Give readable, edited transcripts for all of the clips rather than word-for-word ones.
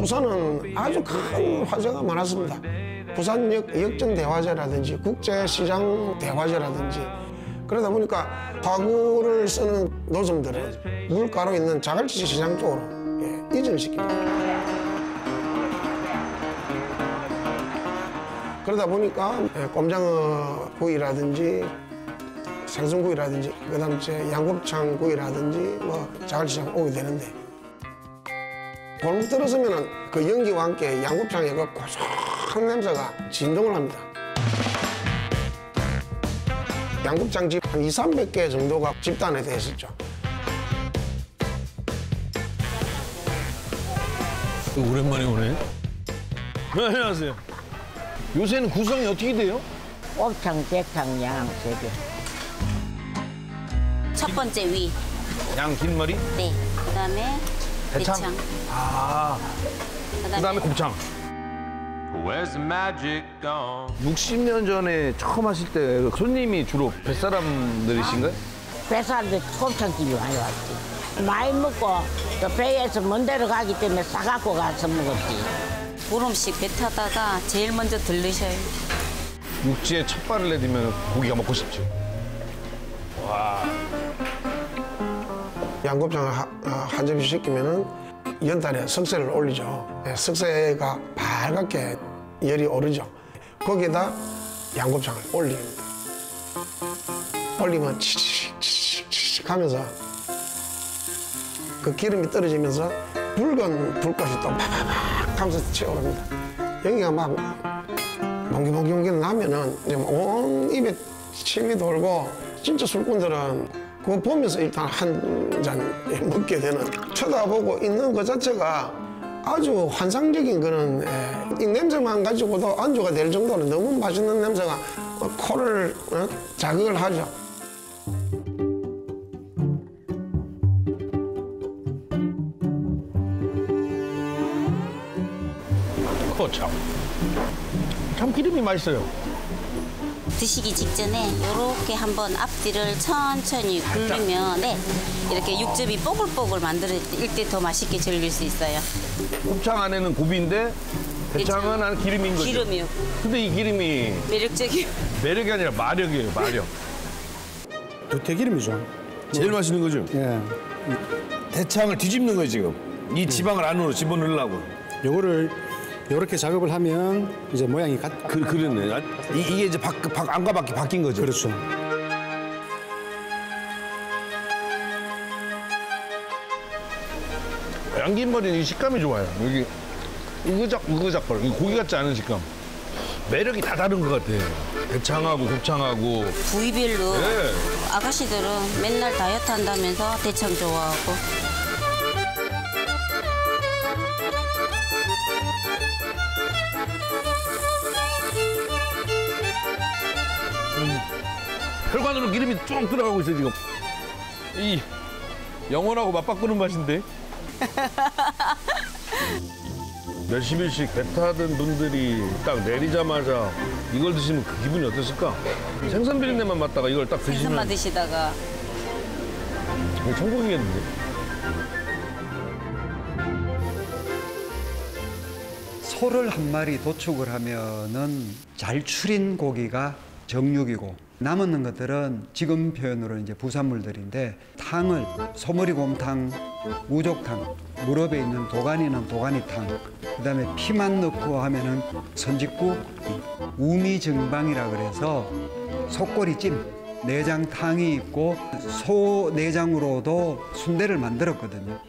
부산은 아주 큰 화제가 많았습니다. 부산역 역전대화제라든지 국제시장대화제라든지 그러다 보니까 화구를 쓰는 노점들은 물가로 있는 자갈치 시장 쪽으로 이전을 시킵니다. 그러다 보니까 꼼장어 구이라든지 생선구이라든지 그다음 제 양곱창 구이라든지 뭐 자갈치장 오게 되는데 골목 들어서면은 그 연기와 함께 양곱창의 그 고소한 냄새가 진동을 합니다. 양곱창 집 한 200~300개 정도가 집단에 돼 있었죠. 오랜만에 오네. 네, 안녕하세요. 요새는 구성이 어떻게 돼요? 곱창, 대창, 양, 세 개. 첫 번째 위. 양 긴 머리? 네. 그다음에 대창. 아. 그다음에 곱창. 60년 전에 처음 하실 때 손님이 주로 뱃사람들이신가요? 뱃살도 곱창집이 많이 왔지. 많이 먹고 또 배에서 먼 데로 가기 때문에 싸갖고 가서 먹었지. 보름씩 배 타다가 제일 먼저 들르셔요. 육지에 첫 발을 내디면 고기가 먹고 싶죠. 와. 양곱창을 한 접시 시키면은 연탄에 석쇠를 올리죠. 석쇠가 빨갛게 열이 오르죠. 거기에다 양곱창을 올립니다. 올리면 치익 하면서 그 기름이 떨어지면서 붉은 불꽃이 또 파파팍 하면서 치어오릅니다. 여기가 막 몽기몽기 나면은 온 입에 침이 돌고 진짜 술꾼들은 그거 보면서 일단 한 잔 먹게 되는 쳐다보고 있는 것 자체가 아주 환상적인 그런 이 냄새만 가지고도 안주가 될 정도로 너무 맛있는 냄새가 코를 자극을 하죠. 참 기름이 맛있어요. 드시기 직전에 이렇게 한번 앞뒤를 천천히 굴리면 이렇게 육즙이 뽀글뽀글 만들 때 더 맛있게 즐길 수 있어요. 곱창 안에는 고비인데 대창은 안에 기름인 거죠? 기름이요. 근데 이 기름이 매력적이요. 매력이 아니라 마력이에요, 마력. 두태기름이죠. 제일 맛있는 거죠? 예. 대창을 뒤집는 거예요, 지금. 이 지방을 안으로 집어넣으려고. 요거를 이렇게 작업을 하면 이제 모양이 그렇네. 이게 이제 안과 밖이 바뀐 거죠? 그렇죠. 양긴머리는 이 식감이 좋아요. 여기 으그작거려. 고기 같지 않은 식감. 매력이 다 다른 것 같아요. 대창하고 곱창하고. 부위별로 네. 아가씨들은 맨날 다이어트 한다면서 대창 좋아하고. 혈관으로 기름이 쭉 들어가고 있어요, 지금. 이 영혼하고 맞바꾸는 맛인데. 몇십 일씩 배 타던 분들이 딱 내리자마자 이걸 드시면 그 기분이 어땠을까? 생선 비린내만 맡다가 이걸 딱 드시면 생선만 드시다가 천국이겠는데. 소를 한 마리 도축을 하면은 잘 추린 고기가 정육이고 남은 것들은 지금 표현으로 이제 부산물들인데 탕을 소머리곰탕, 무족탕, 무릎에 있는 도가니는 도가니탕, 그다음에 피만 넣고 하면은 선짓국, 우미증방이라 그래서 속꼬리찜, 내장탕이 있고 소 내장으로도 순대를 만들었거든요.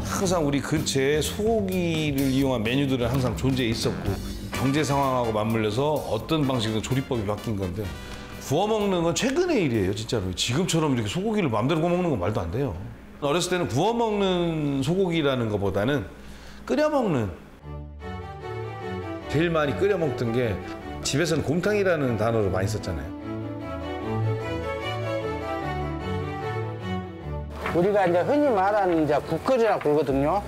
항상 우리 근처에 소고기를 이용한 메뉴들은 항상 존재해 있었고 경제 상황하고 맞물려서 어떤 방식으로 조리법이 바뀐 건데 구워 먹는 건 최근의 일이에요, 진짜로. 지금처럼 이렇게 소고기를 마음대로 구워 먹는 건 말도 안 돼요. 어렸을 때는 구워 먹는 소고기라는 것보다는 끓여 먹는, 제일 많이 끓여 먹던 게 집에서는 곰탕이라는 단어를 많이 썼잖아요. 우리가 이제 흔히 말하는 이제 국거리라고 부르거든요.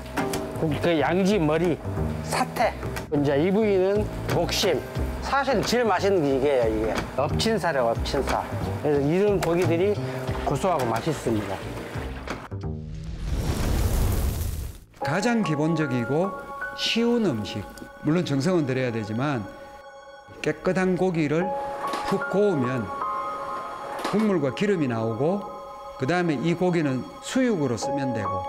그 양지 머리, 사태. 이제 이 부위는 목심. 사실 제일 맛있는 게 이게요, 이게. 엎친살이에요, 엎친살. 그래서 이런 고기들이 고소하고 맛있습니다. 가장 기본적이고 쉬운 음식. 물론 정성은 들여야 되지만 깨끗한 고기를 푹 고우면 국물과 기름이 나오고 그 다음에 이 고기는 수육으로 쓰면 되고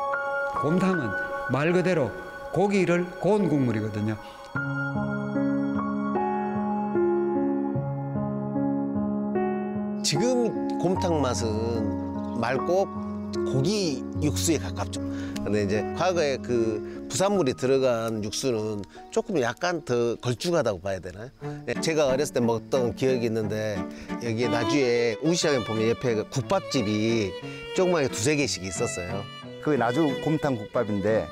곰탕은 말 그대로 고기를 고운 국물이거든요. 지금 곰탕 맛은 맑고 고기 육수에 가깝죠. 근데 이제 과거에 그 부산물이 들어간 육수는 조금 약간 더 걸쭉하다고 봐야 되나요? 제가 어렸을 때 먹던 기억이 있는데 여기 나주에 우시장에 보면 옆에 그 국밥집이 조그맣게 2~3개씩 있었어요. 그 나주 곰탕 국밥인데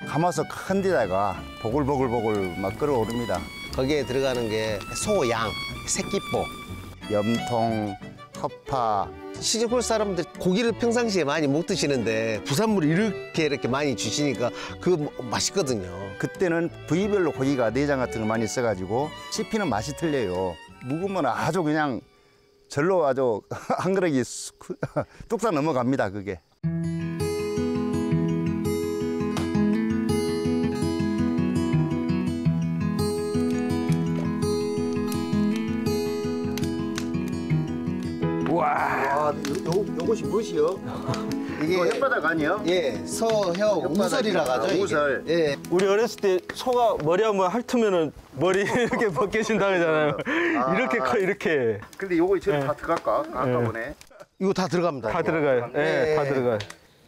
가마솥 큰 데다가 보글보글보글 막 끓어오릅니다. 거기에 들어가는 게 소, 양, 새끼뽀, 염통, 허파. 시골 사람들 고기를 평상시에 많이 못 드시는데 부산물을 이렇게 많이 주시니까 그거 맛있거든요. 그때는 부위별로 고기가 내장 같은 거 많이 써가지고 씹히는 맛이 틀려요. 묵으면 아주 그냥 절로 아주 한 그릇이 뚝딱 넘어갑니다, 그게. 와, 요것이 무엇이요? 이게 혓바닥 아니요? 예, 소, 혀, 우설이라 가죠. 이게. 우설. 예. 우리 어렸을 때 소가 머리 한번 핥으면은 머리 이렇게 벗겨진다 그러잖아요. 이렇게 커, 이렇게. 근데 요거 저리 다 들어갈까? 아까 보네. 이거 다 들어갑니다. 다 들어가요. 예, 다 들어가요.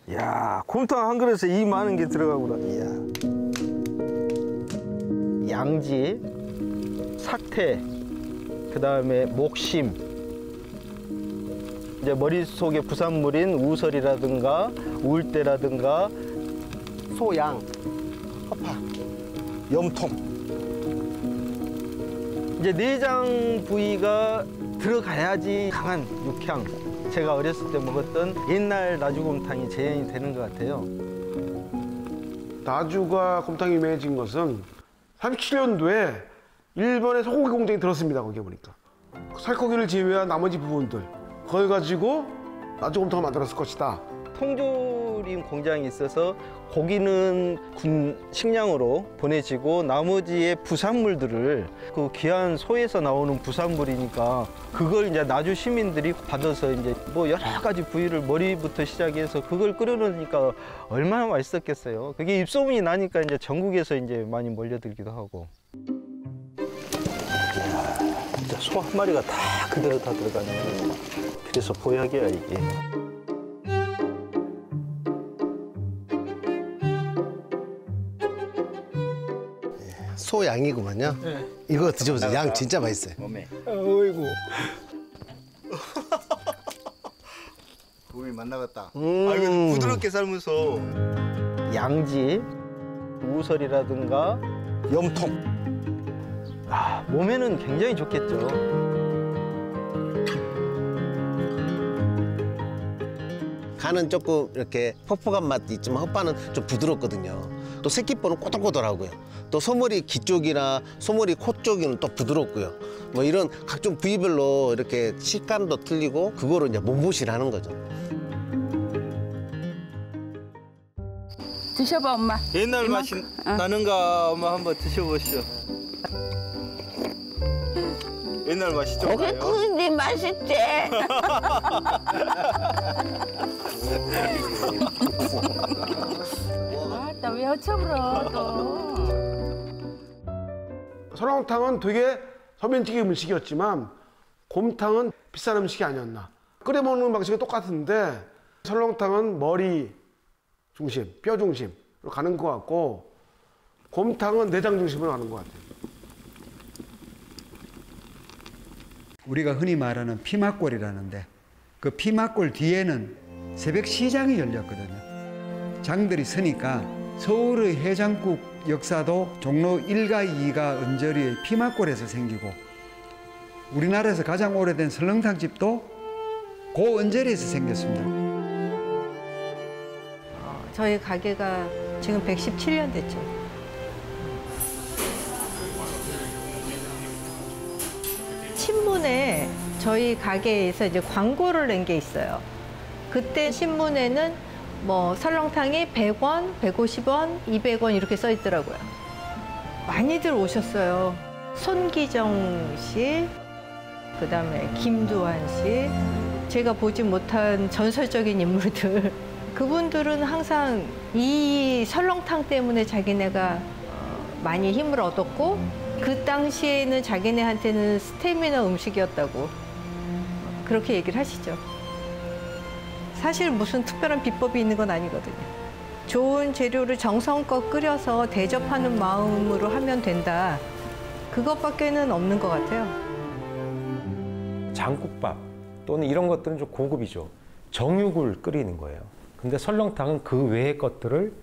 이야, 곰탕 한 그릇에 이 많은 게 들어가구나. 이야. 양지, 사태, 그다음에 목심. 이제 머릿속에 부산물인 우설이라든가 울대라든가 소양, 허파, 염통. 이제 내장 부위가 들어가야지 강한 육향. 제가 어렸을 때 먹었던 옛날 나주곰탕이 재현이 되는 것 같아요. 나주가 곰탕이 유명해진 것은 37년도에 일본의 소고기 공장이 들었습니다. 거기에 보니까 살코기를 제외한 나머지 부분들 그걸 가지고 나주곰탕을 만들었을 것이다. 통조림 공장이 있어서 고기는 군 식량으로 보내지고 나머지의 부산물들을 그 귀한 소에서 나오는 부산물이니까 그걸 이제 나주 시민들이 받아서 이제 뭐 여러 가지 부위를 머리부터 시작해서 그걸 끓여놓으니까 얼마나 맛있었겠어요. 그게 입소문이 나니까 이제 전국에서 이제 많이 몰려들기도 하고. 이야, 진짜 소 한 마리가 다 그대로 다 들어가네요. 그래서 보약이야 이게. 소 양이구만요. 네. 이거 드셔보세요. 양 진짜 맛있어요. 몸에. 어이구. 몸이 만나갔다. 아이고 부드럽게 삶아서. 양지, 우설이라든가 염통. 아, 몸에는 굉장히 좋겠죠. 간은 조금 이렇게 퍽퍽한 맛도 있지만 혓바는 좀 부드럽거든요. 또 새끼뼈는 꼬들꼬들하고요. 또 소머리 귀 쪽이나 소머리 코 쪽은 또 부드럽고요. 뭐 이런 각종 부위별로 이렇게 식감도 틀리고 그거로 이제 몸보신을 하는 거죠. 드셔봐 엄마. 옛날 맛이 나는가 엄마 한번 드셔보시죠. 옛날 맛이 좀 고기 나요. 구운데 맛있지. 아따 왜 어처불어 또. 설렁탕은 되게 서민적인 음식이었지만 곰탕은 비싼 음식이 아니었나. 끓여 먹는 방식은 똑같은데 설렁탕은 머리 중심, 뼈 중심으로 가는 것 같고 곰탕은 내장 중심으로 가는 것 같아요. 우리가 흔히 말하는 피막골이라는데 그 피막골 뒤에는 새벽 시장이 열렸거든요. 장들이 서니까 서울의 해장국 역사도 종로 1가 2가 언저리의 피막골에서 생기고 우리나라에서 가장 오래된 설렁탕 집도 그 언저리에서 생겼습니다. 저희 가게가 지금 117년 됐죠. 신문에 저희 가게에서 이제 광고를 낸 게 있어요. 그때 신문에는 뭐 설렁탕이 100원, 150원, 200원 이렇게 써 있더라고요. 많이들 오셨어요. 손기정 씨, 그다음에 김두한 씨, 제가 보지 못한 전설적인 인물들. 그분들은 항상 이 설렁탕 때문에 자기네가 많이 힘을 얻었고 그 당시에는 자기네한테는 스태미나 음식이었다고 그렇게 얘기를 하시죠. 사실 무슨 특별한 비법이 있는 건 아니거든요. 좋은 재료를 정성껏 끓여서 대접하는 마음으로 하면 된다. 그것밖에는 없는 것 같아요. 장국밥 또는 이런 것들은 좀 고급이죠. 정육을 끓이는 거예요. 근데 설렁탕은 그 외의 것들을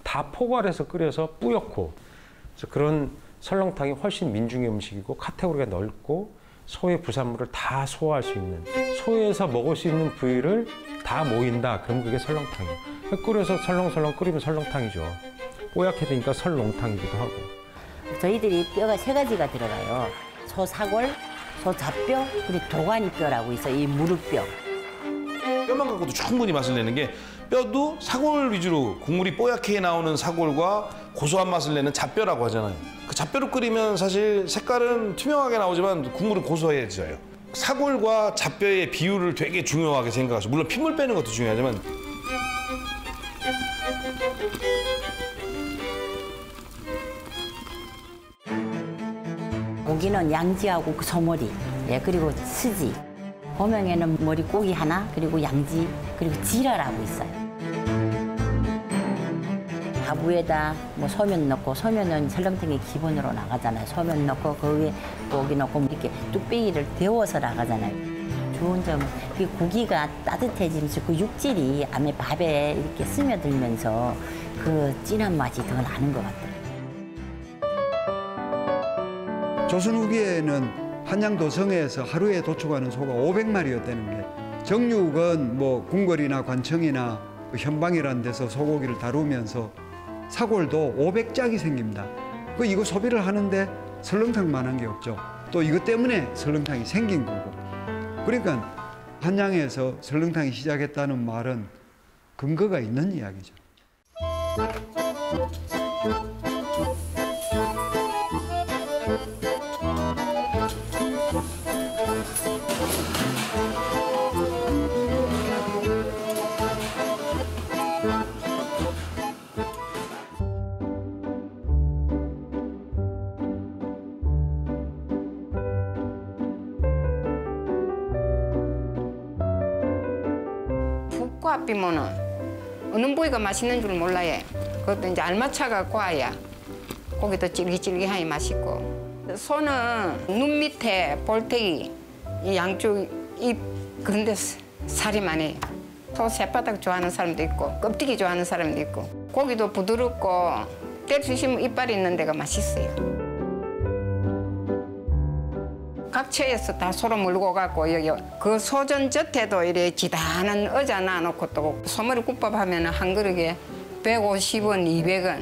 다 포괄해서 끓여서 뿌옇고, 그래서 그런 설렁탕이 훨씬 민중의 음식이고 카테고리가 넓고 소의 부산물을 다 소화할 수 있는, 소에서 먹을 수 있는 부위를 다 모인다. 그럼 그게 설렁탕이에요. 끓여서 설렁설렁 끓이면 설렁탕이죠. 뽀얗게 되니까 설렁탕이기도 하고. 저희들이 뼈가 3가지가 들어가요. 소 사골, 소 잡뼈, 그리고 도가니뼈라고 있어요. 이 무릎뼈. 뼈만 갖고도 충분히 맛을 내는 게, 뼈도 사골 위주로 국물이 뽀얗게 나오는 사골과 고소한 맛을 내는 잡뼈라고 하잖아요. 그 잡뼈로 끓이면 사실 색깔은 투명하게 나오지만 국물은 고소해져요. 사골과 잡뼈의 비율을 되게 중요하게 생각하죠. 물론 핏물 빼는 것도 중요하지만. 고기는 양지하고 그 소머리, 예, 그리고 스지. 고명에는 머리고기 하나, 그리고 양지, 그리고 지라라고 있어요. 밥 위에다 뭐 소면 넣고, 소면은 설렁탕이 기본으로 나가잖아요. 소면 넣고 그 위에 고기 넣고 이렇게 뚝배기를 데워서 나가잖아요. 좋은 점은 그 고기가 따뜻해지면서 그 육질이 안에 밥에 이렇게 스며들면서 그 진한 맛이 더 나는 것 같아요. 조선 후기에는 한양도성에서 하루에 도축하는 소가 500마리였다는 게, 정육은 뭐 궁궐이나 관청이나 현방이라는 데서 소고기를 다루면서 사골도 500짝이 생깁니다. 이거 소비를 하는데 설렁탕만한 게 없죠. 또 이것 때문에 설렁탕이 생긴 거고. 그러니까 한양에서 설렁탕이 시작했다는 말은 근거가 있는 이야기죠. 앞이면은 어느 부위가 맛있는 줄 몰라요. 그것도 이제 알맞춰 갖고 와야 고기도 찔기찔기하니 맛있고. 소는 눈 밑에 볼태기, 이 양쪽 입 그런 데 살이 많아요. 소 새바닥 좋아하는 사람도 있고 껍데기 좋아하는 사람도 있고. 고기도 부드럽고 뗄 수 있으면 이빨이 있는 데가 맛있어요. 각처에서 다 소로 물고 갖고 여기 그 소전 젖에도 이래 지단한 의자 놔놓고 또 소머리 국밥 하면 한 그릇에 150원, 200원.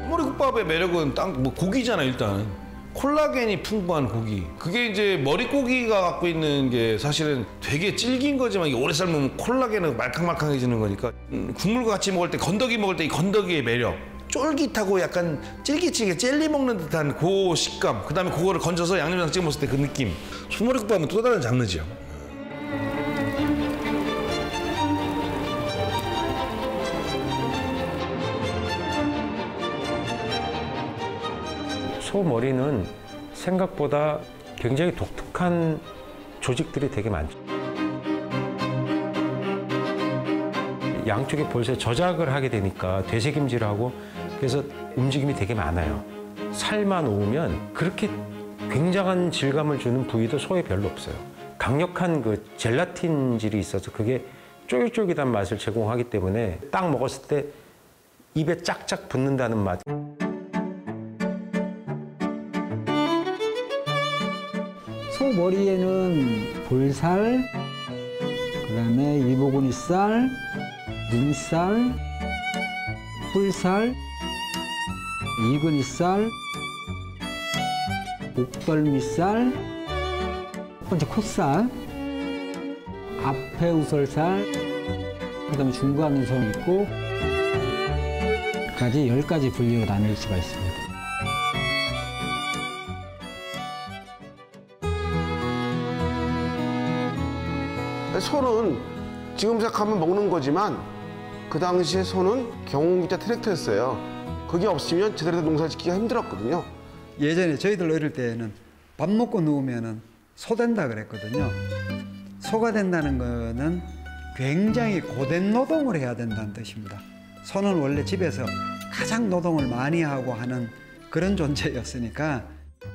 소머리 국밥의 매력은 뭐 고기잖아요. 일단 콜라겐이 풍부한 고기. 그게 이제 머릿고기가 갖고 있는 게 사실은 되게 질긴 거지만 이게 오래 삶으면 콜라겐은 말캉말캉해지는 거니까. 국물과 같이 먹을 때, 건더기 먹을 때 이 건더기의 매력. 쫄깃하고 약간 찔기찔기 젤리 먹는 듯한 그 식감, 그다음에 그거를 건져서 양념장 찍어 먹었을 때 그 느낌. 소머리국밥은 또 다른 장르죠. 소머리는 생각보다 굉장히 독특한 조직들이 되게 많죠. 양쪽에 볼살에 저작을 하게 되니까 되새김질하고, 그래서 움직임이 되게 많아요. 살만 놓으면 그렇게 굉장한 질감을 주는 부위도 소에 별로 없어요. 강력한 그 젤라틴질이 있어서 그게 쫄깃쫄깃한 맛을 제공하기 때문에 딱 먹었을 때 입에 짝짝 붙는다는 맛. 소머리에는 볼살, 그다음에 이보구니살, 눈살, 뿔살, 이근이살, 목덜미살, 첫 번째 콧살, 앞에 우설살, 그다음에 중간 우설이 있고 까지 10가지 분류로 나눌 수가 있습니다. 소는 지금 생각하면 먹는 거지만 그 당시에 소는 경운기자 트랙터였어요. 그게 없으면 제대로 된 농사를 짓기가 힘들었거든요. 예전에 저희들 어릴 때는 밥 먹고 누우면은 소 된다 그랬거든요. 소가 된다는 거는 굉장히 고된 노동을 해야 된다는 뜻입니다. 소는 원래 집에서 가장 노동을 많이 하고 하는 그런 존재였으니까.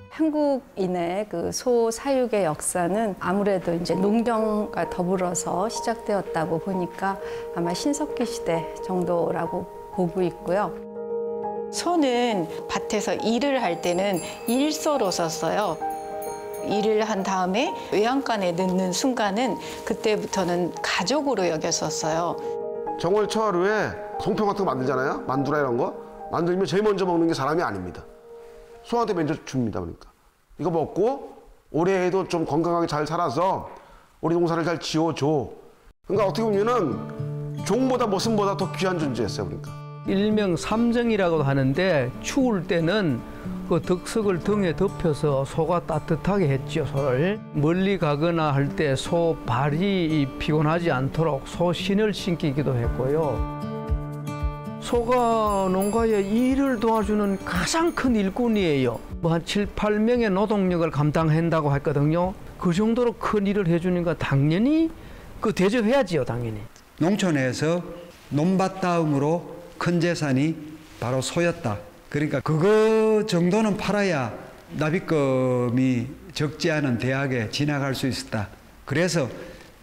한국인의 그 소 사육의 역사는 아무래도 이제 농경과 더불어서 시작되었다고 보니까 아마 신석기 시대 정도라고 보고 있고요. 소는 밭에서 일을 할 때는 일소로 썼어요. 일을 한 다음에 외양간에 넣는 순간은 그때부터는 가족으로 여겼었어요. 정월 초하루에 송편 같은 거 만들잖아요. 만두라 이런 거. 만들면 제일 먼저 먹는 게 사람이 아닙니다. 소한테 먼저 줍니다. 그러니까 이거 먹고 올해에도 좀 건강하게 잘 살아서 우리 농사를 잘 지어줘. 그러니까 어떻게 보면은 종보다 모습보다 더 귀한 존재였어요. 그러니까 일명 삼정이라고 하는데 추울 때는 그 덕석을 등에 덮여서 소가 따뜻하게 했죠. 소를 멀리 가거나 할 때 소 발이 피곤하지 않도록 소 신을 신기기도 했고요. 소가 농가에 일을 도와주는 가장 큰 일꾼이에요. 뭐 한 7, 8명의 노동력을 감당한다고 했거든요. 그 정도로 큰 일을 해주니까 당연히 그 대접해야지요, 당연히. 농촌에서 논밭 다음으로 큰 재산이 바로 소였다. 그러니까 그거 정도는 팔아야 납입금이 적지 않은 대학에 진학할 수 있었다. 그래서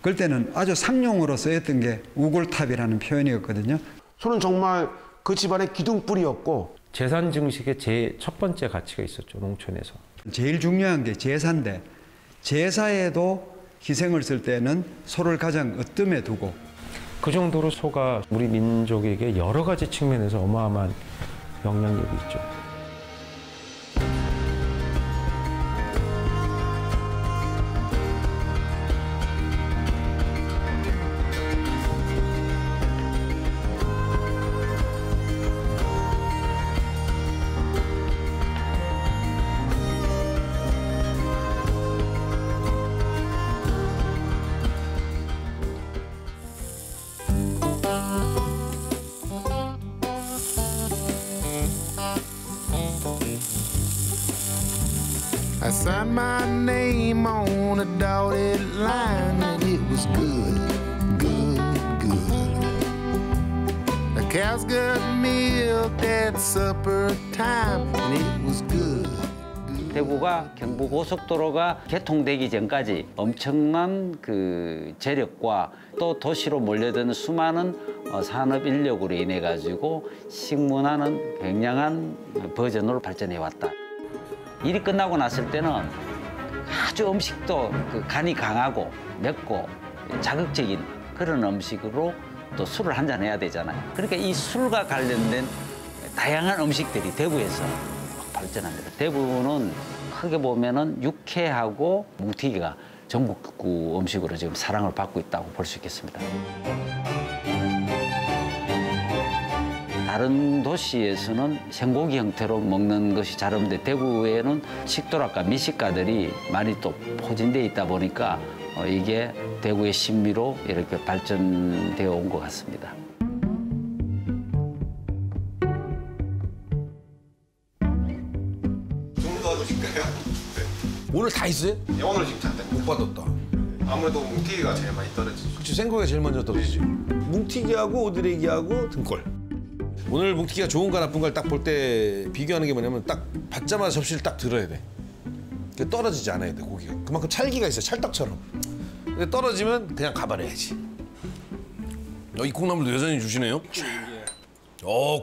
그때는 아주 상용으로 쓰였던 게 우골탑이라는 표현이었거든요. 소는 정말 그 집안의 기둥뿌리였고 재산 증식의 제일 첫 번째 가치가 있었죠, 농촌에서. 제일 중요한 게 제사인데 제사에도 희생을 쓸 때는 소를 가장 으뜸에 두고 그 정도로 소가 우리 민족에게 여러 가지 측면에서 어마어마한 영향력이 있죠. I signed my name on a dotted line and it was good, good, good. The cows got milk at supper time and it was good. 대구가 경부고속도로가 개통되기 전까지 엄청난 그 재력과 또 도시로 몰려드는 수많은 산업 인력으로 인해 가지고 식문화는 굉장한 버전으로 발전해 왔다. 일이 끝나고 났을 때는 아주 음식도 그 간이 강하고 맵고 자극적인 그런 음식으로 또 술을 한잔 해야 되잖아요. 그러니까 이 술과 관련된 다양한 음식들이 대구에서 발전합니다. 대구는 크게 보면은 육회하고 뭉티기가 전국구 음식으로 지금 사랑을 받고 있다고 볼 수 있겠습니다. 다른 도시에서는 생고기 형태로 먹는 것이 잘 없는데 대구에는 식도락과 미식가들이 많이 또 포진되어 있다 보니까 이게 대구의 신미로 이렇게 발전되어 온 것 같습니다. 도와주실까요? 오늘 다 있어요? 네, 오늘 지금 다 못 받았다. 아무래도 뭉티기가 제일 많이 떨어지죠. 그렇지, 생고기가 제일 먼저 떨어지지. 뭉티기하고 오드레기하고 등골. 오늘 뭉티기가 좋은가 나쁜가를 딱 볼 때 비교하는 게 뭐냐면 딱 받자마자 접시를 딱 들어야 돼. 떨어지지 않아야 돼, 고기가. 그만큼 찰기가 있어, 찰떡처럼. 근데 떨어지면 그냥 가버려야지. 이 콩나물도 여전히 주시네요.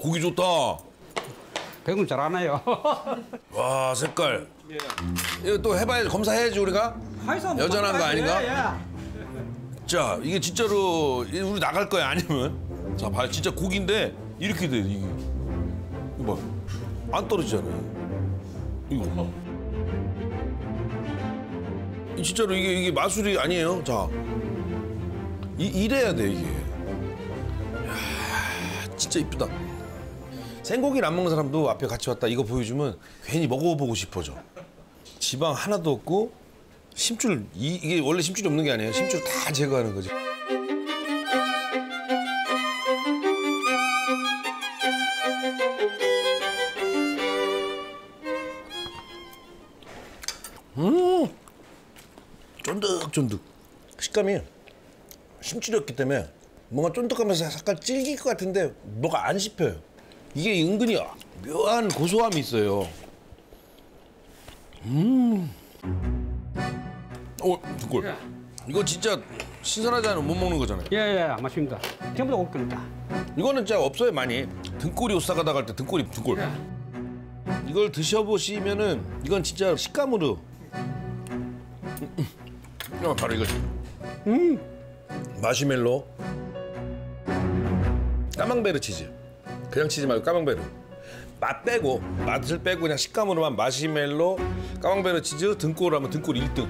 고기 좋다. 배군 잘하네요. 와, 색깔. 이거 또 해봐야지, 검사해야지 우리가. 여전한 거 아닌가? 자, 이게 진짜로 우리 나갈 거야 아니면? 자, 봐, 진짜 고기인데 이렇게 돼. 이게. 이거 봐, 안 떨어지잖아요. 이거. 진짜로 이게 마술이 아니에요. 자, 이래야 돼 이게. 야, 진짜 이쁘다. 생고기를 안 먹는 사람도 앞에 같이 왔다 이거 보여주면 괜히 먹어보고 싶어져. 지방 하나도 없고 심줄 이게 원래 심줄이 없는 게 아니에요. 심줄 다 제거하는 거지. 쫀득쫀득. 식감이 심줄이 없기 때문에 뭔가 쫀득하면서 약간 질길 것 같은데 뭐가 안 씹혀요. 이게 은근히 묘한 고소함이 있어요. 등골. 이거 진짜 신선하지 않으면 못 먹는 거잖아요. 예, 맞습니다. 전부 다 옷입니다. 이거는 진짜 없어요, 많이. 등골이 옷 사가다 갈 때 등골. 이걸 드셔보시면은 이건 진짜 식감으로. 바로 이거지. 마시멜로. 까망베르 치즈. 그냥 치즈 말고 까망베르. 맛을 빼고 그냥 식감으로만 마시멜로, 까망베르 치즈, 등골 하면 등골 1등.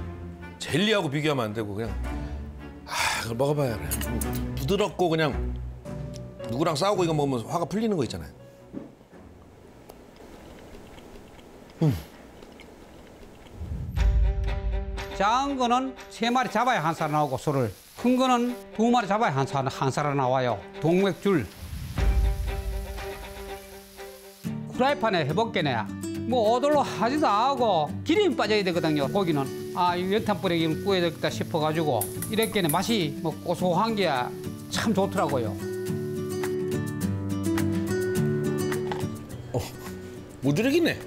젤리하고 비교하면 안 되고 그냥 그걸 먹어봐야 돼. 부드럽고 그냥 누구랑 싸우고 이거 먹으면 화가 풀리는 거 있잖아요. 작은 거는 3마리 잡아야 한 살 나오고 소를. 큰 거는 2마리 잡아야 한 살 나와요. 동맥줄. 프라이팬에 해볼게네. 뭐 오돌로 하지도 않고 기름이 빠져야 되거든요. 고기는. 이 연탄불에 구워야 되겠다 싶어가지고 이렇게 맛이 뭐 고소한 게 참 좋더라고요. 모드렉이네.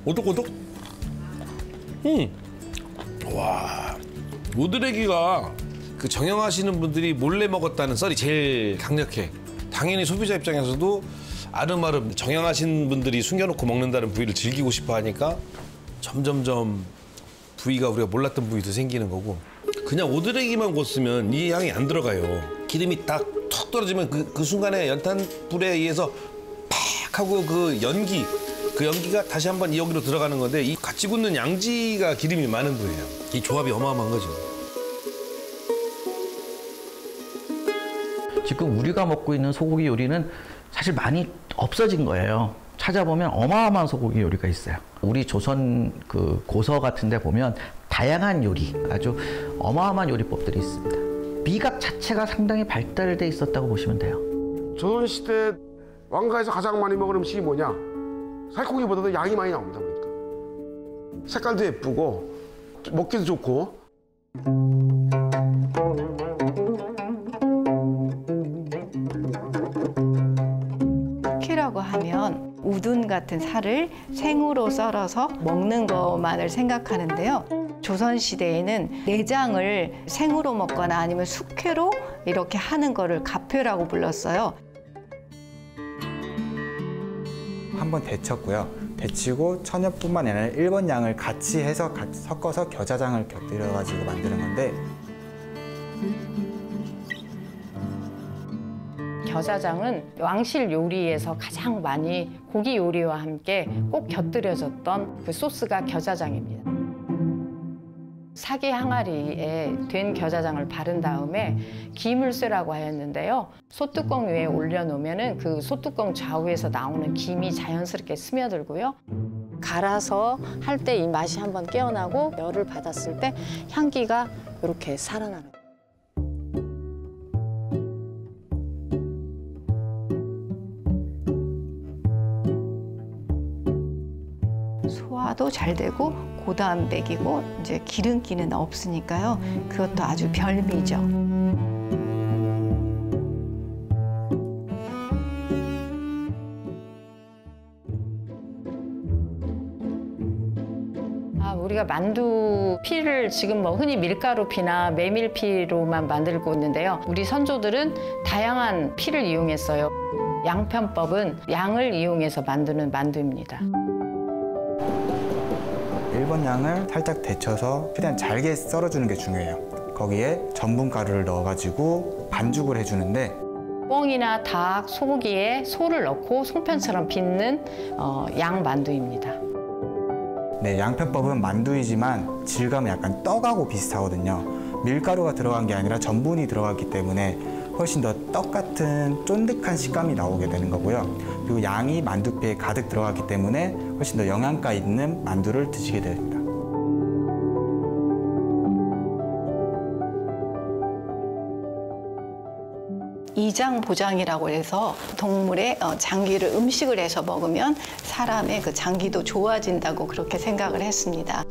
오독오독. 와, 모드렉이가 그 정형하시는 분들이 몰래 먹었다는 썰이 제일 강력해. 당연히 소비자 입장에서도 아름아름 정형하신 분들이 숨겨놓고 먹는다는 부위를 즐기고 싶어 하니까 점점점 부위가 우리가 몰랐던 부위도 생기는 거고. 그냥 오드레기만 구웠으면 이 향이 안 들어가요. 기름이 딱 툭 떨어지면 그 순간에 연탄불에 의해서 팍 하고 그 연기가 다시 한번 여기로 들어가는 건데 이 같이 굽는 양지가 기름이 많은 거예요. 이 조합이 어마어마한 거죠. 지금 우리가 먹고 있는 소고기 요리는 사실 많이 없어진 거예요. 찾아보면 어마어마한 소고기 요리가 있어요. 우리 조선 그 고서 같은 데 보면 다양한 요리, 아주 어마어마한 요리법들이 있습니다. 미각 자체가 상당히 발달돼 있었다고 보시면 돼요. 조선시대 왕가에서 가장 많이 먹은 음식이 뭐냐? 살코기보다도 양이 많이 나옵니다. 그러니까. 색깔도 예쁘고 먹기도 좋고. 키라고 하면 우둔 같은 살을 생으로 썰어서 먹는 것만을 생각하는데요. 조선시대에는 내장을 생으로 먹거나 아니면 숙회로 이렇게 하는 거를 가표라고 불렀어요. 한번 데쳤고요. 데치고 천엽뿐만 아니라 일본 양을 같이 해서 섞어서 겨자장을 곁들여가지고 만드는 건데 겨자장은 왕실 요리에서 가장 많이 고기 요리와 함께 꼭 곁들여졌던 그 소스가 겨자장입니다. 사기 항아리에 된 겨자장을 바른 다음에 기물쇠라고 하였는데요. 소뚜껑 위에 올려놓으면 그 소뚜껑 좌우에서 나오는 김이 자연스럽게 스며들고요. 갈아서 할 때 이 맛이 한번 깨어나고 열을 받았을 때 향기가 이렇게 살아나는 거예요. 소화도 잘 되고 고단백이고 이제 기름기는 없으니까요. 그것도 아주 별미죠. 우리가 만두 피를 지금 뭐 흔히 밀가루피나 메밀피로만 만들고 있는데요. 우리 선조들은 다양한 피를 이용했어요. 양편법은 양을 이용해서 만드는 만두입니다. 일본 양을 살짝 데쳐서 최대한 잘게 썰어주는 게 중요해요. 거기에 전분가루를 넣어가지고 반죽을 해주는데 꿩이나 닭, 소고기에 소를 넣고 송편처럼 빚는 양만두입니다. 네, 양편법은 만두이지만 질감은 약간 떡하고 비슷하거든요. 밀가루가 들어간 게 아니라 전분이 들어갔기 때문에 훨씬 더 떡 같은 쫀득한 식감이 나오게 되는 거고요. 그리고 양이 만두피에 가득 들어갔기 때문에 훨씬 더 영양가 있는 만두를 드시게 됩니다. 이장보장이라고 해서 동물의 장기를 음식을 해서 먹으면 사람의 그 장기도 좋아진다고 그렇게 생각을 했습니다.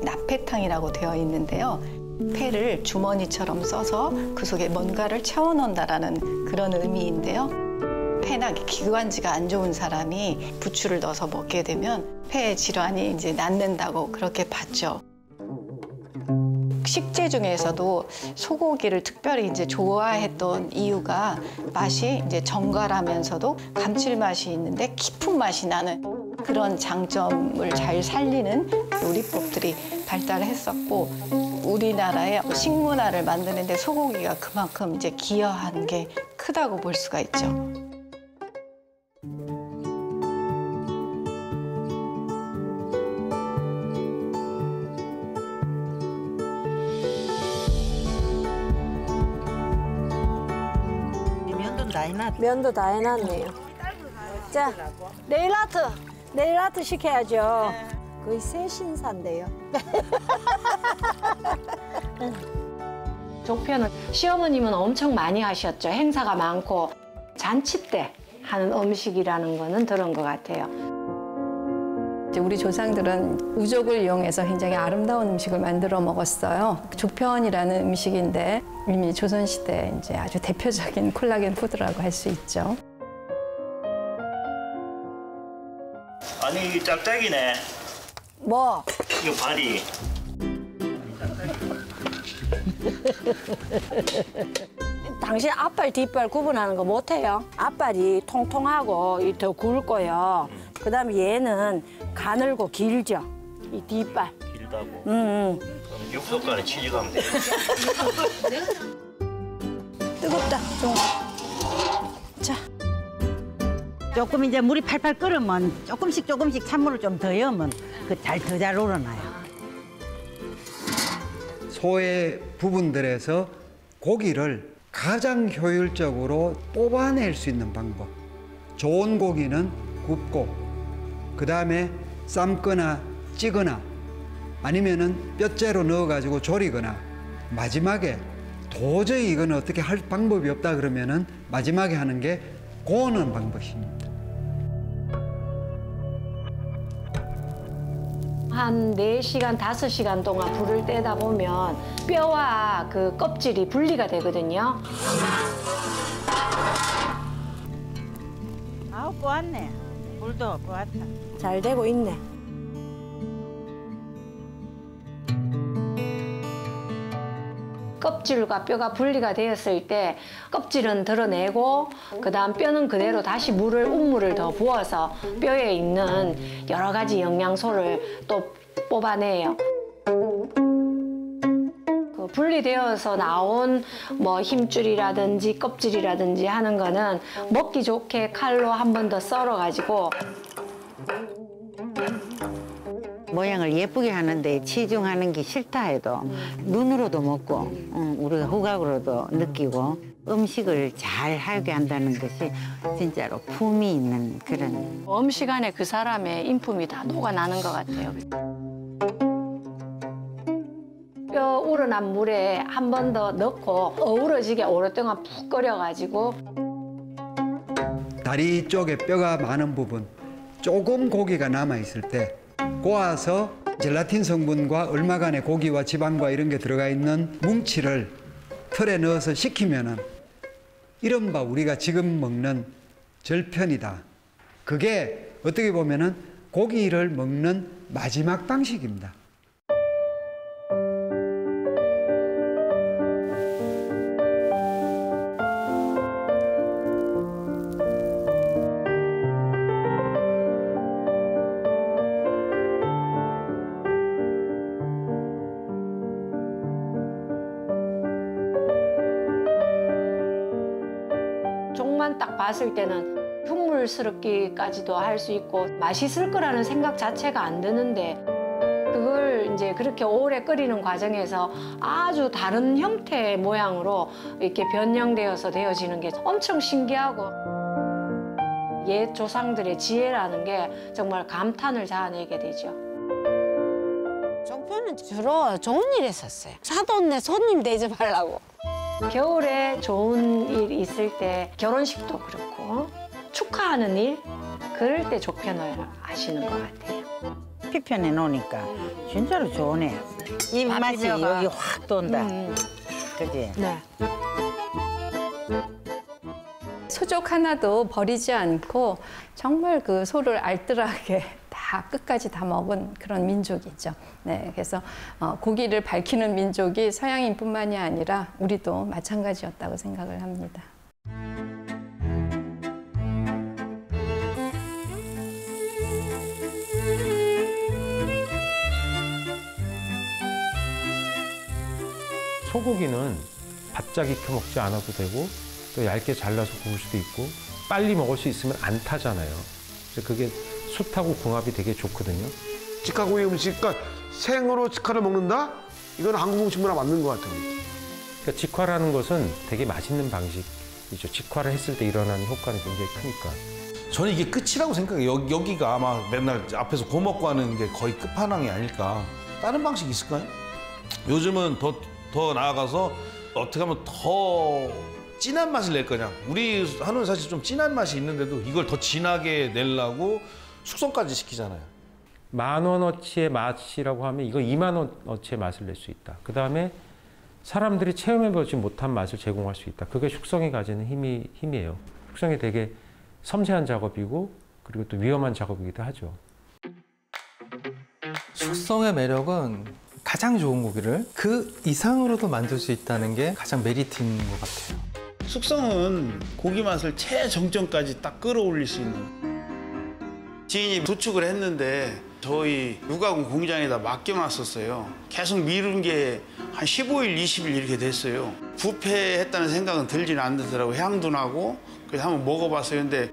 나패탕이라고 되어 있는데요. 폐를 주머니처럼 써서 그 속에 뭔가를 채워넣는다라는 그런 의미인데요. 폐나 기관지가 안 좋은 사람이 부추를 넣어서 먹게 되면 폐 질환이 이제 낫는다고 그렇게 봤죠. 식재 중에서도 소고기를 특별히 이제 좋아했던 이유가 맛이 이제 정갈하면서도 감칠맛이 있는데 깊은 맛이 나는 그런 장점을 잘 살리는 요리법들이 발달했었고 우리나라의 식문화를 만드는데 소고기가 그만큼 이제 기여한 게 크다고 볼 수가 있죠. 면도 다 해놨네요. 자, 네일 아트 시켜야죠. 거의 새 신사인데요. 족편은 시어머님은 엄청 많이 하셨죠. 행사가 많고 잔치 때 하는 음식이라는 거는 들은 것 같아요. 우리 조상들은 우족을 이용해서 굉장히 아름다운 음식을 만들어 먹었어요. 족편이라는 음식인데 이미 조선시대 이제 아주 대표적인 콜라겐 푸드라고 할 수 있죠. 아니 짝짝이네. 뭐? 이거 발이. 당신 앞발 뒷발 구분하는 거 못해요. 앞발이 통통하고 더 굵고요. 그다음에 얘는 가늘고 길죠. 이 뒷발. 길다고. 그럼 육수간에 치즈가 하면 돼. 뜨겁다. 좀. 자. 조금 이제 물이 팔팔 끓으면 조금씩 찬물을 좀 더 넣으면 더 잘 우러나요. 소의 부분들에서 고기를 가장 효율적으로 뽑아낼 수 있는 방법. 좋은 고기는 굽고 그다음에 삶거나 찌거나 아니면은 뼈째로 넣어가지고 조리거나 마지막에 도저히 이건 어떻게 할 방법이 없다 그러면은 마지막에 하는 게 구우는 방법입니다. 한 4시간, 5시간 동안 불을 떼다 보면 뼈와 그 껍질이 분리가 되거든요. 아우, 꼬았네. 불도 꼬았다. 잘 되고 있네. 껍질과 뼈가 분리가 되었을 때 껍질은 드러내고 그다음 뼈는 그대로 다시 우물을 더 부어서 뼈에 있는 여러 가지 영양소를 또 뽑아내요. 그 분리되어서 나온 뭐 힘줄이라든지 껍질이라든지 하는 거는 먹기 좋게 칼로 한 번 더 썰어가지고 모양을 예쁘게 하는데 치중하는 게 싫다 해도 눈으로도 먹고 우리가 후각으로도 느끼고 음식을 잘 하게 한다는 것이 진짜로 품이 있는 그런 음식 안에 그 사람의 인품이 다 녹아나는 것 같아요. 뼈 우러난 물에 한 번 더 넣고 어우러지게 오랫동안 푹 끓여가지고 다리 쪽에 뼈가 많은 부분 조금 고기가 남아있을 때 고아서 젤라틴 성분과 얼마간의 고기와 지방과 이런 게 들어가 있는 뭉치를 틀에 넣어서 식히면은 이른바 우리가 지금 먹는 절편이다. 그게 어떻게 보면은 고기를 먹는 마지막 방식입니다. 종만 딱 봤을 때는 흉물스럽기까지도 할 수 있고 맛있을 거라는 생각 자체가 안 드는데 그걸 이제 그렇게 오래 끓이는 과정에서 아주 다른 형태의 모양으로 이렇게 변형되어서 되어지는 게 엄청 신기하고 옛 조상들의 지혜라는 게 정말 감탄을 자아내게 되죠. 종편은 주로 좋은 일 했었어요. 사돈네 손님 대접하려고. 겨울에 좋은 일 있을 때 결혼식도 그렇고 축하하는 일 그럴 때 종편을 하시는 것 같아요. 피편해 놓으니까 진짜로 좋네. 입맛이 여기 확 돈다. 그지? 네. 수족 하나도 버리지 않고 정말 그 소를 알뜰하게 다 끝까지 다 먹은 그런 민족이죠. 네, 그래서 고기를 밝히는 민족이 서양인뿐만이 아니라 우리도 마찬가지였다고 생각을 합니다. 소고기는 바짝 익혀 먹지 않아도 되고 또 얇게 잘라서 구울 수도 있고 빨리 먹을 수 있으면 안 타잖아요. 그래서 그게 숯하고 궁합이 되게 좋거든요. 직화구이 음식, 그러니까 생으로 직화를 먹는다? 이건 한국 음식 문화 맞는 것 같아요. 그러니까 직화라는 것은 되게 맛있는 방식이죠. 직화를 했을 때 일어나는 효과는 굉장히 크니까. 저는 이게 끝이라고 생각해요. 여기가 아마 맨날 앞에서 구워 먹고 하는 게 거의 끝판왕이 아닐까. 다른 방식이 있을까요? 요즘은 더 나아가서 어떻게 하면 더 진한 맛을 낼 거냐. 우리 한우는 사실 좀 진한 맛이 있는데도 이걸 더 진하게 내려고 숙성까지 시키잖아요. 10,000원어치의 맛이라고 하면 이거 20,000원어치의 맛을 낼 수 있다. 그다음에 사람들이 체험해보지 못한 맛을 제공할 수 있다. 그게 숙성이 가지는 힘이에요. 숙성이 되게 섬세한 작업이고 그리고 또 위험한 작업이기도 하죠. 숙성의 매력은 가장 좋은 고기를 그 이상으로도 만들 수 있다는 게 가장 메리트인 것 같아요. 숙성은 고기 맛을 최정점까지 딱 끌어올릴 수 있는. 지인이 도축을 했는데 저희 유가공 공장에다 맡겨놨었어요. 계속 미룬 게 한 15일, 20일 이렇게 됐어요. 부패했다는 생각은 들지는 않더라고요. 향도 나고. 그래서 한번 먹어봤어요. 근데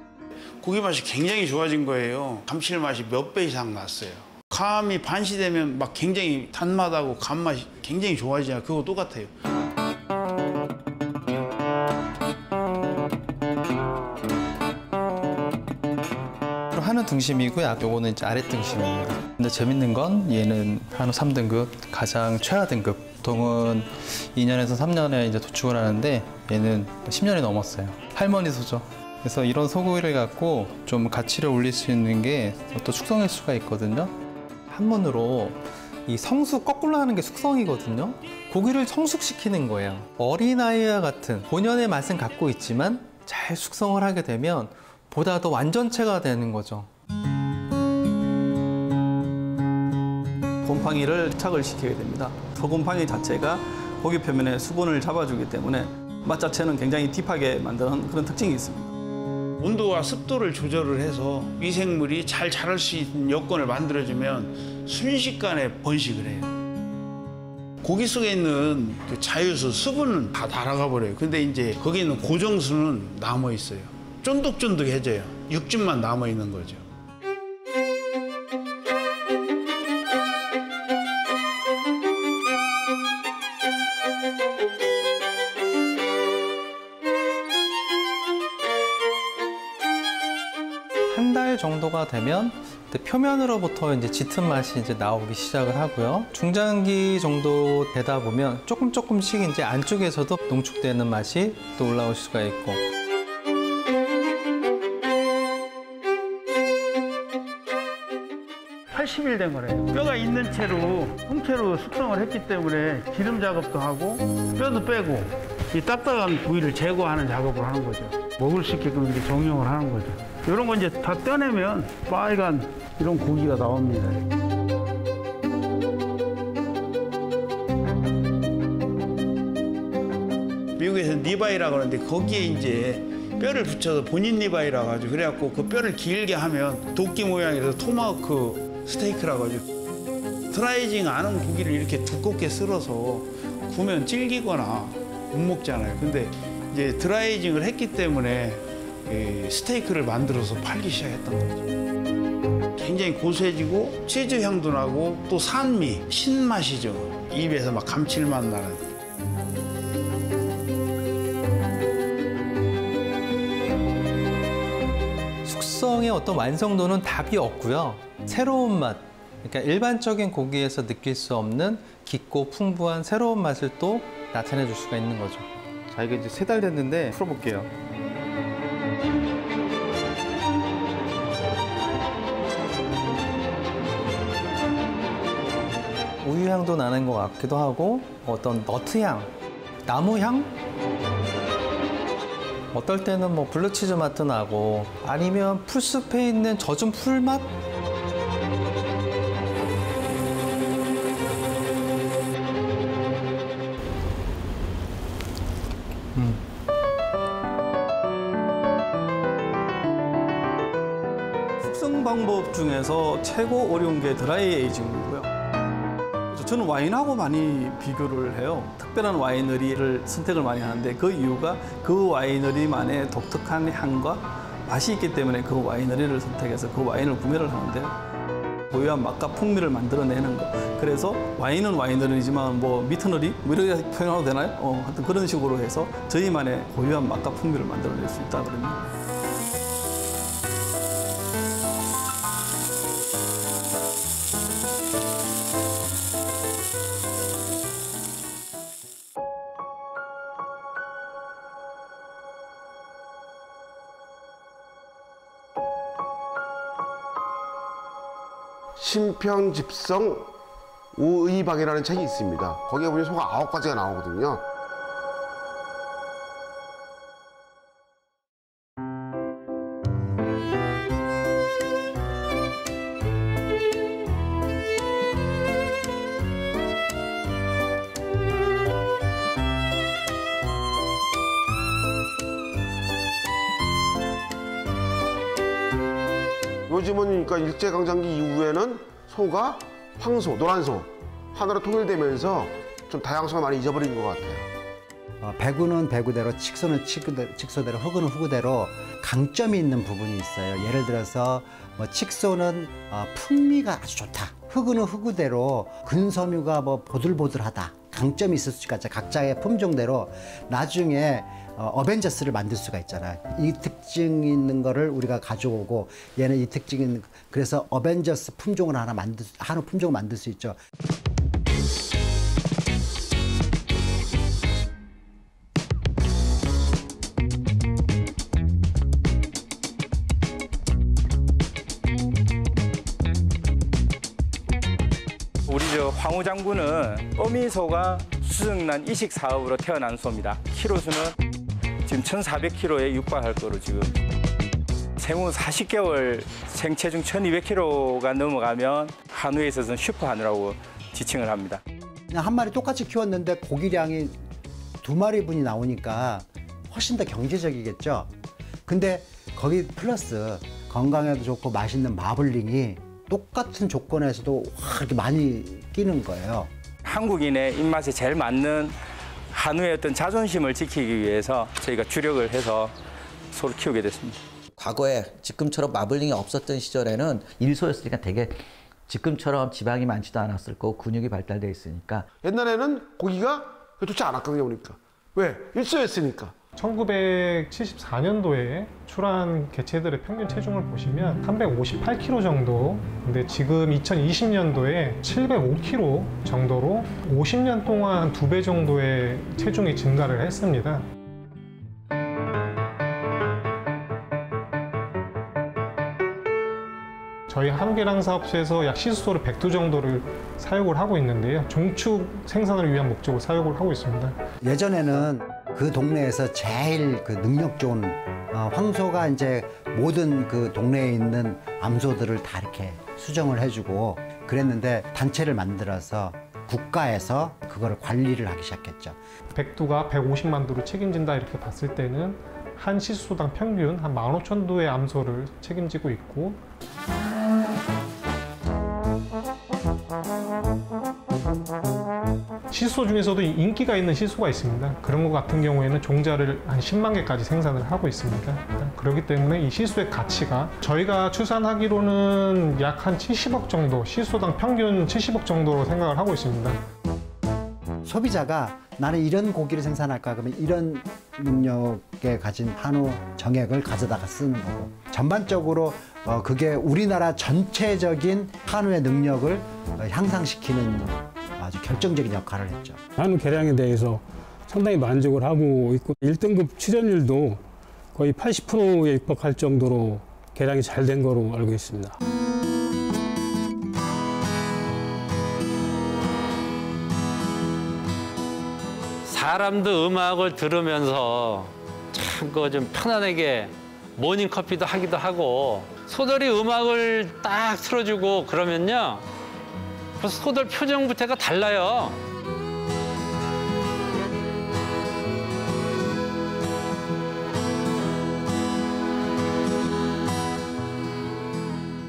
고기 맛이 굉장히 좋아진 거예요. 감칠맛이 몇 배 이상 났어요. 감이 반시되면 막 굉장히 단맛하고 간맛이 굉장히 좋아지잖아요. 그거 똑같아요. 한우 등심이고요. 요거는 이제 아랫 등심입니다. 근데 재밌는 건 얘는 한우 3등급, 가장 최하 등급. 보통은 2년에서 3년에 이제 도축을 하는데 얘는 10년이 넘었어요. 할머니 소죠. 그래서 이런 소고기를 갖고 좀 가치를 올릴 수 있는 게 또 숙성일 수가 있거든요. 한문으로 이 성수 거꾸로 하는 게 숙성이거든요. 고기를 성숙시키는 거예요. 어린아이와 같은 본연의 맛은 갖고 있지만 잘 숙성을 하게 되면 보다 더 완전체가 되는 거죠. 곰팡이를 착을 시키게 됩니다. 소곰팡이 자체가 고기 표면에 수분을 잡아주기 때문에 맛 자체는 굉장히 딥하게 만드는 그런 특징이 있습니다. 온도와 습도를 조절을 해서 미생물이 잘 자랄 수 있는 여건을 만들어주면 순식간에 번식을 해요. 고기 속에 있는 그 자유수, 수분은 다 날아가 버려요. 근데 이제 거기 있는 고정수는 남아 있어요. 쫀득쫀득해져요. 육즙만 남아 있는 거죠. 한 달 정도가 되면 표면으로부터 이제 짙은 맛이 이제 나오기 시작을 하고요. 중장기 정도 되다 보면 조금씩 이제 안쪽에서도 농축되는 맛이 또 올라올 수가 있고. (80일) 된 거래요. 뼈가 있는 채로 통째로 숙성을 했기 때문에 기름 작업도 하고 뼈도 빼고 이 딱딱한 부위를 제거하는 작업을 하는 거죠. 먹을 수 있게끔 이렇게 정형을 하는 거죠. 이런 거 이제 다 떼내면 빨간 이런 고기가 나옵니다. 미국에서 리바이라고 하는데 거기에 이제 뼈를 붙여서 본인 리바이라고 하죠. 그래갖고 그 뼈를 길게 하면 도끼 모양이라서 토마호크 스테이크라고 하죠. 드라이징 안 한 고기를 이렇게 두껍게 썰어서 구우면 질기거나 못 먹잖아요. 근데 이제 드라이징을 했기 때문에 스테이크를 만들어서 팔기 시작했던 거죠. 굉장히 고소해지고 치즈 향도 나고 또 산미, 신맛이죠. 입에서 막 감칠맛 나는. 숙성의 어떤 완성도는 답이 없고요. 새로운 맛, 그러니까 일반적인 고기에서 느낄 수 없는 깊고 풍부한 새로운 맛을 또 나타내 줄 수가 있는 거죠. 자, 이게 이제 3달 됐는데 풀어볼게요. 우유 향도 나는 것 같기도 하고 어떤 너트 향, 나무 향? 어떨 때는 뭐 블루치즈 맛도 나고 아니면 풀숲에 있는 젖은 풀맛? 숙성 방법 중에서 최고 어려운 게 드라이 에이징이고요. 저는 와인하고 많이 비교를 해요. 특별한 와이너리를 선택을 많이 하는데 그 이유가 그 와이너리만의 독특한 향과 맛이 있기 때문에 그 와이너리를 선택해서 그 와인을 구매를 하는데 고유한 맛과 풍미를 만들어내는 거. 그래서 와인은 와이너리지만 뭐 미트너리? 뭐 이렇게 표현해도 되나요? 하여튼 그런 식으로 해서 저희만의 고유한 맛과 풍미를 만들어낼 수 있다 그럽니다. 심평집성 오의박이라는 책이 있습니다. 거기에 보면 소가 9가지가 나오거든요. 요즘은 그러니까 일제강점기 이후에는 소가 황소, 노란소 하나로 통일되면서 좀 다양성을 많이 잊어버린 것 같아요. 배구는 배구대로, 칙소는 칙소대로, 흑우는 흑우대로 강점이 있는 부분이 있어요. 예를 들어서 뭐 칙소는 풍미가 아주 좋다. 흑우는 흑우대로 근섬유가 뭐 보들보들하다. 강점이 있을 수가 있죠. 각자의 품종대로 나중에 어벤져스를 만들 수가 있잖아요. 이 특징이 있는 거를 우리가 가져오고 얘는 이 특징이 있는, 그래서 어벤져스 품종을 하나 품종을 만들 수 있죠. 우리 황후 장군은 어미소가 수정란 이식 사업으로 태어난 소입니다. 키로수는 지금 1,400kg에 육박할 거로 지금 생후 40개월 생체중 1,200kg가 넘어가면 한우에 있어서는 슈퍼 한우라고 지칭을 합니다. 그냥 한 마리 똑같이 키웠는데 고기량이 2마리분이 나오니까 훨씬 더 경제적이겠죠. 근데 거기 플러스 건강에도 좋고 맛있는 마블링이 똑같은 조건에서도 확 이렇게 많이 끼는 거예요. 한국인의 입맛에 제일 맞는 한우의 어떤 자존심을 지키기 위해서 저희가 주력을 해서 소를 키우게 됐습니다. 과거에 지금처럼 마블링이 없었던 시절에는 일소였으니까 되게 지금처럼 지방이 많지도 않았을 거고 근육이 발달돼 있으니까. 옛날에는 고기가 좋지 않았거든요, 보니까. 왜? 일소였으니까. 1974년도에 출한 개체들의 평균 체중을 보시면 358kg 정도, 근데 지금 2020년도에 705kg 정도로 50년 동안 2배 정도의 체중이 증가를 했습니다. 저희 한우계량 사업소에서 약 시수소를 100두 정도를 사육을 하고 있는데요. 종축 생산을 위한 목적으로 사육을 하고 있습니다. 예전에는 그 동네에서 제일 그 능력 좋은 황소가 이제 모든 그 동네에 있는 암소들을 다 이렇게 수정을 해주고 그랬는데 단체를 만들어서 국가에서 그거를 관리를 하기 시작했죠. 100두가 150만 두를 책임진다 이렇게 봤을 때는 한 시수소당 평균 한 15,000두의 암소를 책임지고 있고 시소 중에서도 인기가 있는 시소가 있습니다. 그런 것 같은 경우에는 종자를 한 10만 개까지 생산을 하고 있습니다. 그렇기 때문에 이 시소의 가치가 저희가 추산하기로는 약 한 70억 정도, 시소당 평균 70억 정도로 생각을 하고 있습니다. 소비자가 나는 이런 고기를 생산할까 그러면 이런 능력에 가진 한우 정액을 가져다가 쓰는 거고 전반적으로 그게 우리나라 전체적인 한우의 능력을 향상시키는 아주 결정적인 역할을 했죠. 한우 개량에 대해서 상당히 만족을 하고 있고 1등급 출연율도 거의 80%에 육박할 정도로 개량이 잘 된 거로 알고 있습니다. 사람도 음악을 들으면서 참 좀 편안하게 모닝커피도 하기도 하고 소돌이 음악을 딱 틀어주고 그러면요 벌써 소돌 표정부터가 달라요.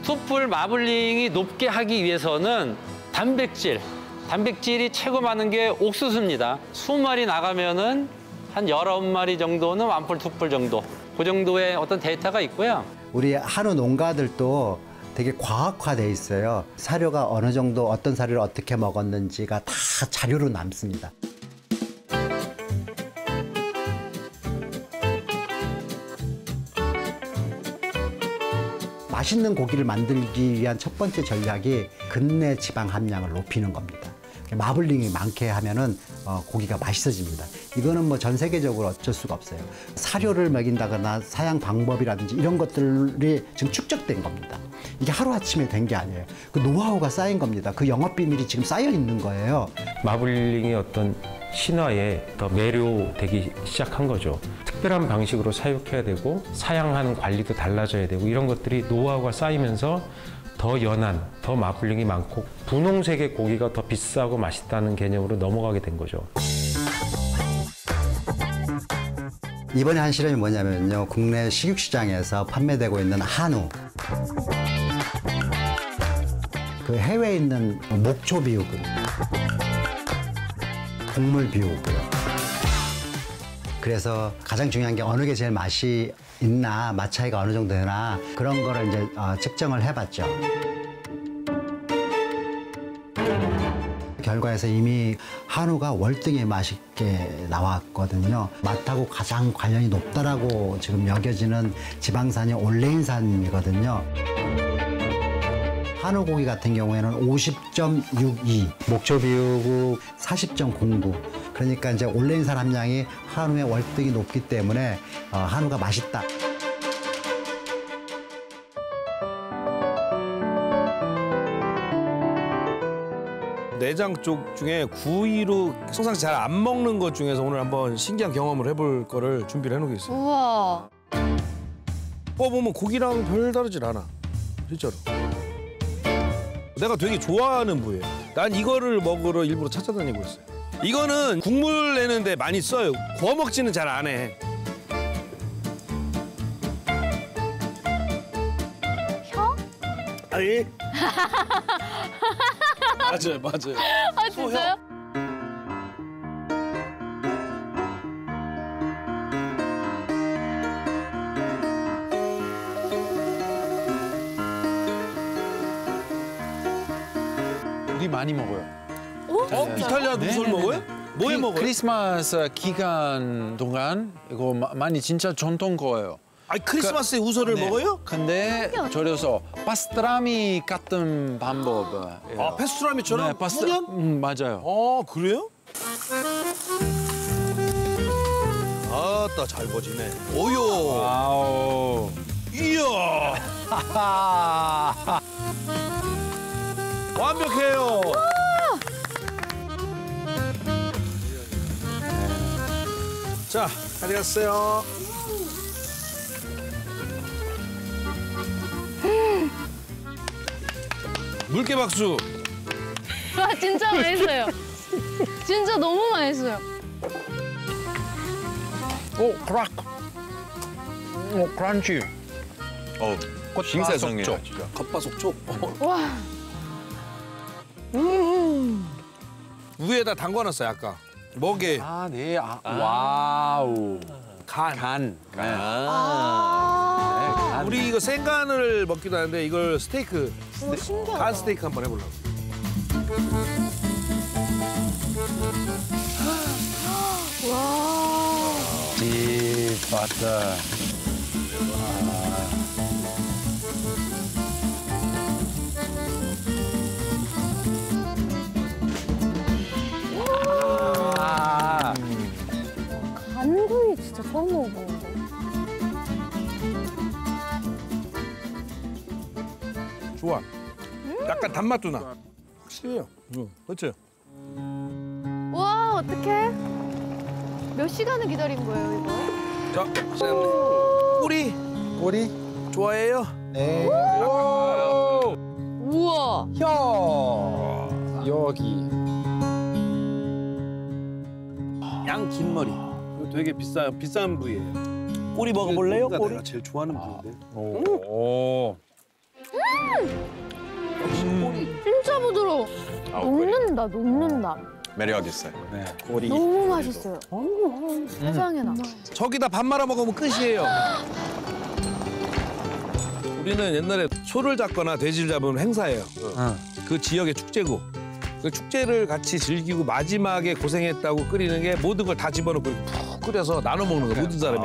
숯불 마블링이 높게 하기 위해서는 단백질이 최고 많은 게 옥수수입니다. 20마리 나가면은 한 19마리 정도는 1불, 2불 정도. 그 정도의 어떤 데이터가 있고요. 우리 한우 농가들도 되게 과학화돼 있어요. 사료가 어느 정도 어떤 사료를 어떻게 먹었는지가 다 자료로 남습니다. 맛있는 고기를 만들기 위한 첫 번째 전략이 근내 지방 함량을 높이는 겁니다. 마블링이 많게 하면은 고기가 맛있어집니다. 이거는 뭐 전 세계적으로 어쩔 수가 없어요. 사료를 먹인다거나 사양 방법이라든지 이런 것들이 지금 축적된 겁니다. 이게 하루아침에 된 게 아니에요. 그 노하우가 쌓인 겁니다. 그 영업 비밀이 지금 쌓여 있는 거예요. 마블링이 어떤 신화에 더 매료되기 시작한 거죠. 특별한 방식으로 사육해야 되고 사양하는 관리도 달라져야 되고 이런 것들이 노하우가 쌓이면서 더 연한, 더 마블링이 많고 분홍색의 고기가 더 비싸고 맛있다는 개념으로 넘어가게 된 거죠. 이번에 한 실험이 뭐냐면요. 국내 식육시장에서 판매되고 있는 한우. 그 해외에 있는 목초 비우고 국물 비우고요. 그래서 가장 중요한 게 어느 게 제일 맛이 있나, 맛 차이가 어느 정도 되나 그런 거를 이제 측정을 해봤죠. 결과에서 이미 한우가 월등히 맛있게 나왔거든요. 맛하고 가장 관련이 높다라고 지금 여겨지는 지방산이 올레인산이거든요. 한우 고기 같은 경우에는 50.62, 목초 비우고 40.09. 그러니까 이제 올레인산 함량이 한우에 월등히 높기 때문에 한우가 맛있다. 내장 쪽 중에 구이로 평상시 잘 안 먹는 것 중에서 오늘 한번 신기한 경험을 해볼 거를 준비를 해놓겠어요. 우와. 뽑으면 고기랑 별다르질 않아. 진짜로. 내가 되게 좋아하는 부위예요. 난 이거를 먹으러 일부러 찾아다니고 있어요. 이거는 국물 내는데 많이 써요. 구워 먹지는 잘 안 해. 혀? 아니. 맞아요. 아 진짜요? 우리 많이 먹어요. 이탈리아도 우설 먹어요? 뭐에 먹어요? 크리스마스 기간 동안 이거 많이 진짜 전통 거예요. 아니 크리스마스에 우설을 먹어요? 근데 절여서 파스트라미 같은 방법. 아 페스트라미처럼? 네, 후년? 맞아요. 그래요? 아따 잘 거지네. 오요. 와우. 이야. 완벽해요. 자, 가져갔어요. 물개 박수. 와 진짜 맛있어요. 진짜 너무 맛있어요. 오, 크락. 오, 크런치. 위에다 담궈놨어요 아까. 먹에. 아, 네. 아, 와우. 간. 우리 이거 생간을 먹기도 하는데 이걸 스테이크. 오, 신기하다. 간 스테이크 한번 해보려고. 와. 딥 버터. 간구이 진짜 처음 먹어보는데. 좋아. 약간 단맛도 나. 확실해요. 그렇죠? 와, 어떡해? 몇 시간을 기다린 거예요, 이거? 자, 꼬리. 꼬리? 좋아해요? 네. 우와. 혀. 여기. 양 긴 머리. 이거 되게 비싼 부위예요. 꼬리 먹어볼래요? 꼬리? 내가 제일 좋아하는 부위인데. 오. 진짜 부드러워. 녹는다. 매력 있어요. 네. 꼬리. 너무 맛있어요. 세상에 나. 저기다 밥 말아 먹으면 끝이에요. 우리는 옛날에 소를 잡거나 돼지를 잡으면 행사예요. 그 지역의 축제고. 그 축제를 같이 즐기고 마지막에 고생했다고 끓이는 게 모든 걸 다 집어넣고 이렇게 푹 끓여서 나눠 먹는 거예요. 모든 사람이.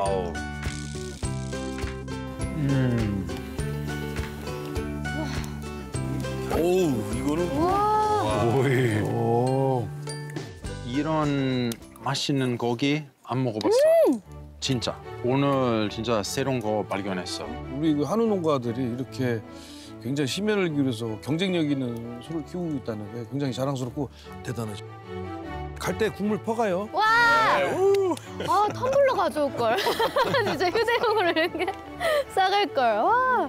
오우, 이거는. 오이. 오. 이런 맛있는 고기 안 먹어봤어요. 진짜. 오늘 진짜 새로운 거 발견했어. 우리 그 한우 농가들이 이렇게 굉장히 심혈을 기울여서 경쟁력 있는 소를 키우고 있다는 게 굉장히 자랑스럽고 대단하죠. 갈 때 국물 퍼가요. 와! 아, 텀블러 가져올 걸. 진짜 휴대용으로 이렇게 싸갈 걸. 와!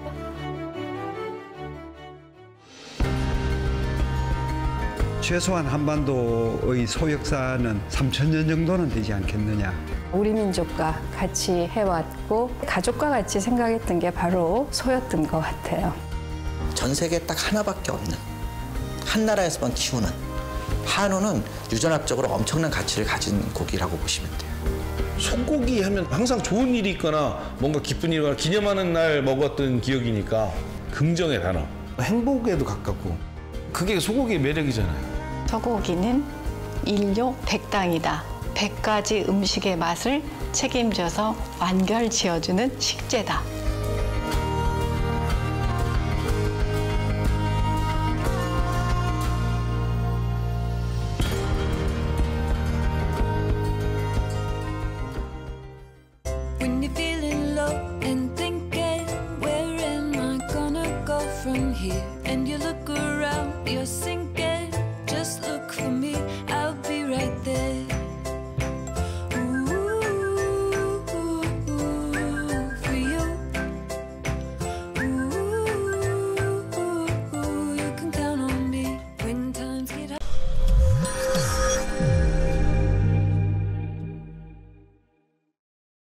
최소한 한반도의 소역사는 3,000년 정도는 되지 않겠느냐. 우리 민족과 같이 해왔고 가족과 같이 생각했던 게 바로 소였던 것 같아요. 전 세계에 딱 하나밖에 없는 한 나라에서만 키우는 한우는 유전학적으로 엄청난 가치를 가진 고기라고 보시면 돼요. 소고기 하면 항상 좋은 일이 있거나 뭔가 기쁜 일이거나 기념하는 날 먹었던 기억이니까 긍정의 단어. 행복에도 가깝고 그게 소고기의 매력이잖아요. 소고기는 인류 백당이다. 100가지 음식의 맛을 책임져서 완결 지어주는 식재다. When you're feeling low and thinking, where am I gonna go from here? And you look around, you're